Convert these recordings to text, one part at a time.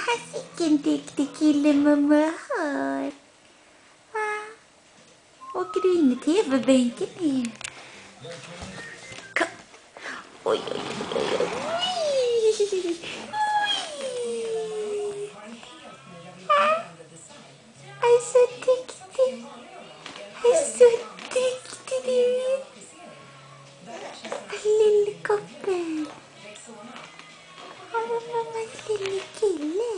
Vilken duktig kille mamma har. Va? Åker du in i tv-bänken nu? Kom. Oj, oj, oj, oj, oj. Jag är så duktig. Jag är så duktig du. Lillkoppen. Mammas lille kille.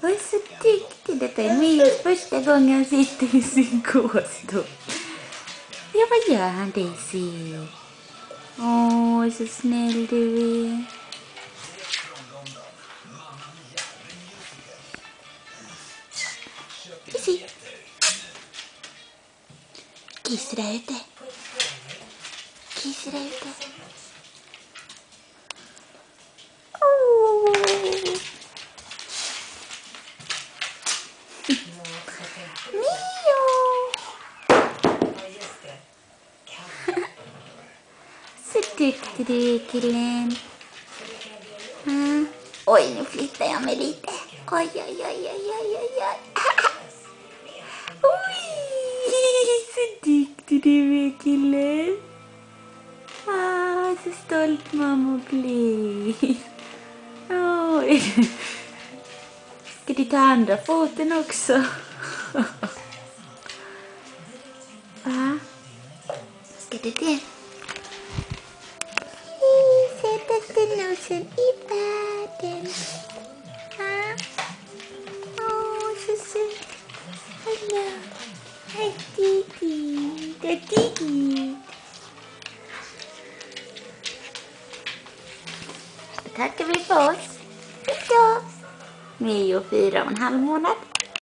Jag är så duktig. Detta är Mios första gång han sitter i sin gåstol. Ja, vad gör han, Daisy? Åh, så snäll du är. Daisy. Kisser där ute. Kisser där ute. Så duktig du är, killen. Oj, nu flyttar jag mig lite. Oj, oj, oj, oj, oj, oj, oj. Oj, så duktig du är, killen. Så stolt mamma blir. Oj. Ska du ta andra foten också? Va? Ska du det? Sättaste nosen i världen. Så söt. Hallå. Hej, Didi. Det är Didi. Då tackar vi för oss. Hejdå. Mio 4,5 månad.